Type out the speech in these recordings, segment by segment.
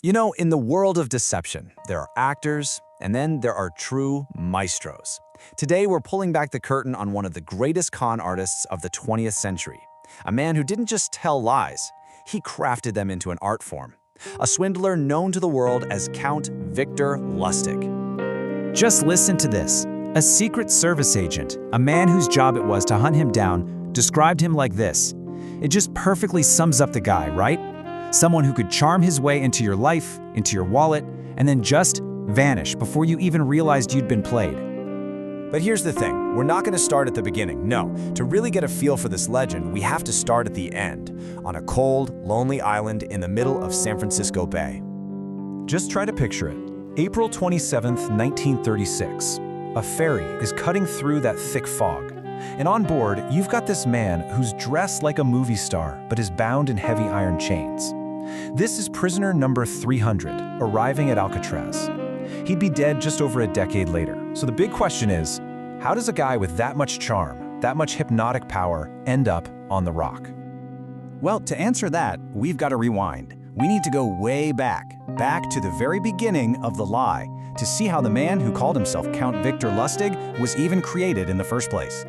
You know, in the world of deception, there are actors, and then there are true maestros. Today, we're pulling back the curtain on one of the greatest con artists of the 20th century. A man who didn't just tell lies, he crafted them into an art form. A swindler known to the world as Count Victor Lustig. Just listen to this. A Secret Service agent, a man whose job it was to hunt him down, described him like this. It just perfectly sums up the guy, right? Someone who could charm his way into your life, into your wallet, and then just vanish before you even realized you'd been played. But here's the thing, we're not going to start at the beginning. No, to really get a feel for this legend, we have to start at the end, on a cold, lonely island in the middle of San Francisco Bay. Just try to picture it. April 27th, 1936. A ferry is cutting through that thick fog. And on board, you've got this man who's dressed like a movie star, but is bound in heavy iron chains. This is prisoner number 300, arriving at Alcatraz. He'd be dead just over a decade later. So the big question is, how does a guy with that much charm, that much hypnotic power, end up on the rock? Well, to answer that, we've got to rewind. We need to go way back to the very beginning of the lie, to see how the man who called himself Count Victor Lustig was even created in the first place.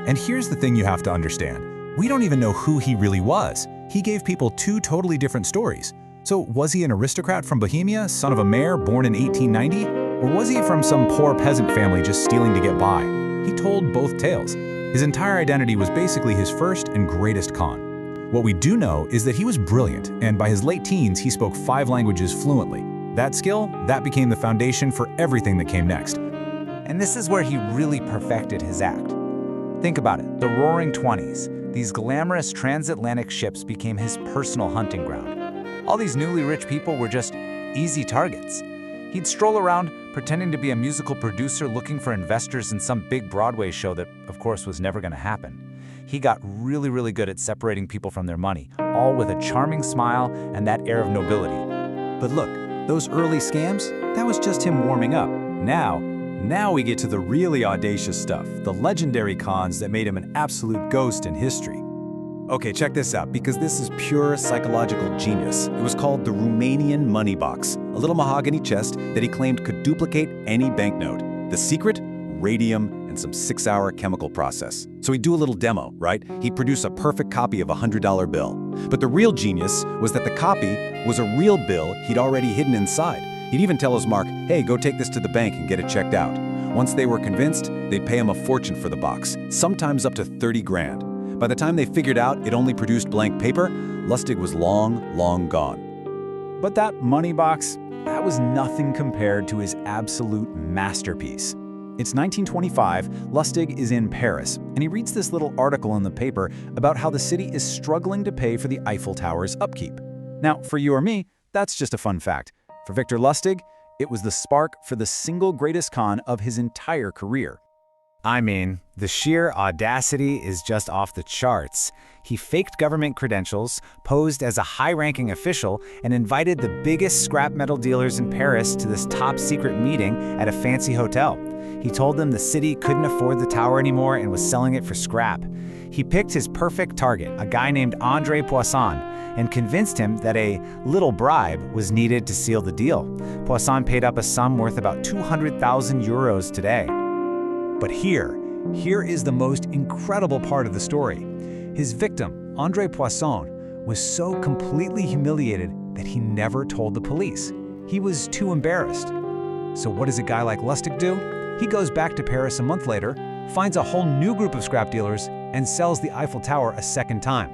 And here's the thing you have to understand. We don't even know who he really was. He gave people two totally different stories. So was he an aristocrat from Bohemia, son of a mayor born in 1890? Or was he from some poor peasant family just stealing to get by? He told both tales. His entire identity was basically his first and greatest con. What we do know is that he was brilliant, and by his late teens, he spoke 5 languages fluently. That skill, that became the foundation for everything that came next. And this is where he really perfected his act. Think about it, the Roaring '20s. These glamorous transatlantic ships became his personal hunting ground. All these newly rich people were just easy targets. He'd stroll around pretending to be a musical producer looking for investors in some big Broadway show that, of course, was never going to happen. He got really good at separating people from their money, all with a charming smile and that air of nobility. But look, those early scams, that was just him warming up. Now we get to the really audacious stuff, the legendary cons that made him an absolute ghost in history. Okay, check this out, because this is pure psychological genius. It was called the Romanian money box, a little mahogany chest that he claimed could duplicate any banknote. The secret? Radium and some 6-hour chemical process. So he'd do a little demo, right? He'd produce a perfect copy of a $100 bill. But the real genius was that the copy was a real bill he'd already hidden inside. He'd even tell his mark, hey, go take this to the bank and get it checked out. Once they were convinced, they'd pay him a fortune for the box, sometimes up to 30 grand. By the time they figured out it only produced blank paper, Lustig was long gone. But that money box, that was nothing compared to his absolute masterpiece. It's 1925, Lustig is in Paris, and he reads this little article in the paper about how the city is struggling to pay for the Eiffel Tower's upkeep. Now, for you or me, that's just a fun fact. For Victor Lustig, it was the spark for the single greatest con of his entire career. I mean, the sheer audacity is just off the charts. He faked government credentials, posed as a high-ranking official, and invited the biggest scrap metal dealers in Paris to this top-secret meeting at a fancy hotel. He told them the city couldn't afford the tower anymore and was selling it for scrap. He picked his perfect target, a guy named André Poisson, and convinced him that a little bribe was needed to seal the deal. Poisson paid up a sum worth about 200,000 euros today. But here is the most incredible part of the story. His victim, André Poisson, was so completely humiliated that he never told the police. He was too embarrassed. So what does a guy like Lustig do? He goes back to Paris a month later, finds a whole new group of scrap dealers, and sells the Eiffel Tower a second time.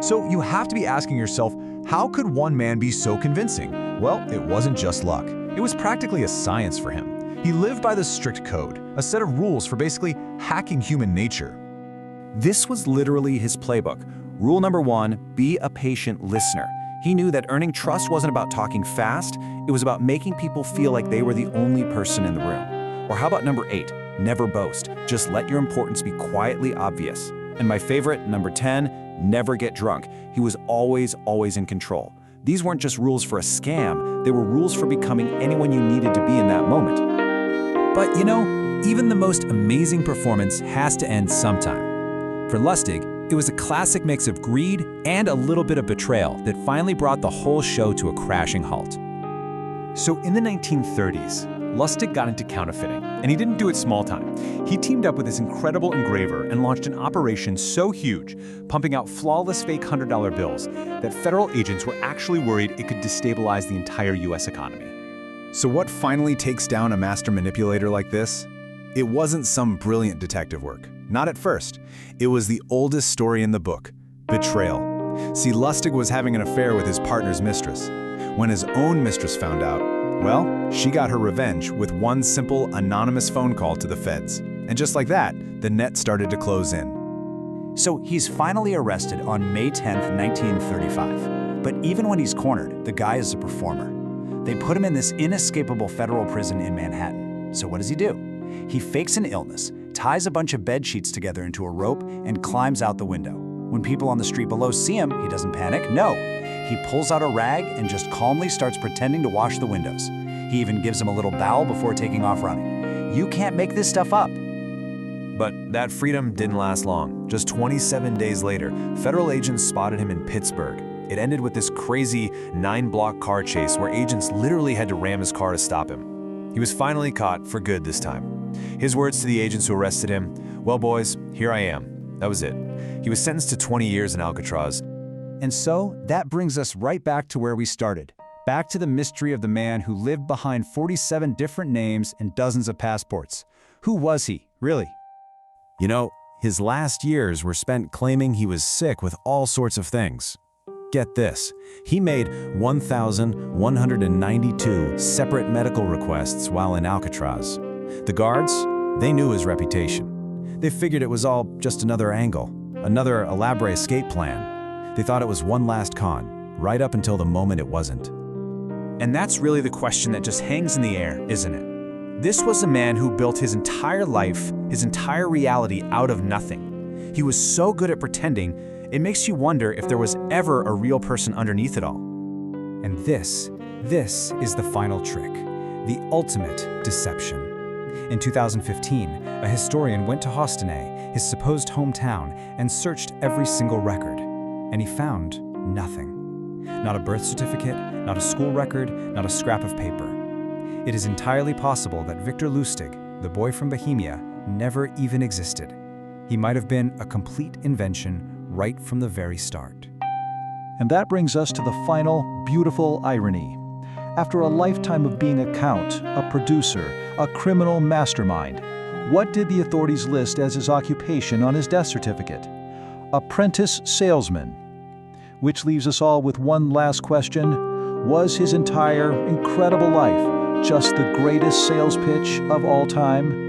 So you have to be asking yourself, how could one man be so convincing? Well, it wasn't just luck. It was practically a science for him. He lived by the strict code, a set of rules for basically hacking human nature. This was literally his playbook. Rule number 1, be a patient listener. He knew that earning trust wasn't about talking fast, it was about making people feel like they were the only person in the room. Or how about number 8, never boast. Just let your importance be quietly obvious. And my favorite, number 10, never get drunk. He was always in control. These weren't just rules for a scam, they were rules for becoming anyone you needed to be in that moment. But you know, even the most amazing performance has to end sometime. For Lustig, It was a classic mix of greed and a little bit of betrayal that finally brought the whole show to a crashing halt. So in the 1930s, Lustig got into counterfeiting, and he didn't do it small time. He teamed up with this incredible engraver and launched an operation so huge, pumping out flawless fake $100 bills, that federal agents were actually worried it could destabilize the entire US economy. So what finally takes down a master manipulator like this? It wasn't some brilliant detective work. Not at first. It was the oldest story in the book, betrayal. See, Lustig was having an affair with his partner's mistress. When his own mistress found out, well, she got her revenge with one simple, anonymous phone call to the feds. And just like that, the net started to close in. So he's finally arrested on May 10th, 1935. But even when he's cornered, the guy is a performer. They put him in this inescapable federal prison in Manhattan. So what does he do? He fakes an illness, ties a bunch of bed sheets together into a rope, and climbs out the window. When people on the street below see him, he doesn't panic. No, he pulls out a rag and just calmly starts pretending to wash the windows. He even gives them a little bow before taking off running. You can't make this stuff up. But that freedom didn't last long. Just 27 days later, federal agents spotted him in Pittsburgh. It ended with this crazy 9-block car chase where agents literally had to ram his car to stop him. He was finally caught for good this time. His words to the agents who arrested him, "Well, boys, here I am." That was it. He was sentenced to 20 years in Alcatraz. And so that brings us right back to where we started. Back to the mystery of the man who lived behind 47 different names and dozens of passports. Who was he, really? You know, his last years were spent claiming he was sick with all sorts of things. Get this, he made 1,192 separate medical requests while in Alcatraz. The guards, they knew his reputation. They figured it was all just another angle, another elaborate escape plan. They thought it was one last con, right up until the moment it wasn't. And that's really the question that just hangs in the air, isn't it? This was a man who built his entire life, his entire reality out of nothing. He was so good at pretending, it makes you wonder if there was ever a real person underneath it all. And this is the final trick, the ultimate deception. In 2015, a historian went to Hostinay, his supposed hometown, and searched every single record. And he found nothing. Not a birth certificate, not a school record, not a scrap of paper. It is entirely possible that Victor Lustig, the boy from Bohemia, never even existed. He might have been a complete invention right from the very start. And that brings us to the final, beautiful irony. After a lifetime of being a count, a producer, a criminal mastermind, what did the authorities list as his occupation on his death certificate? Apprentice salesman. Which leaves us all with one last question. Was his entire incredible life just the greatest sales pitch of all time?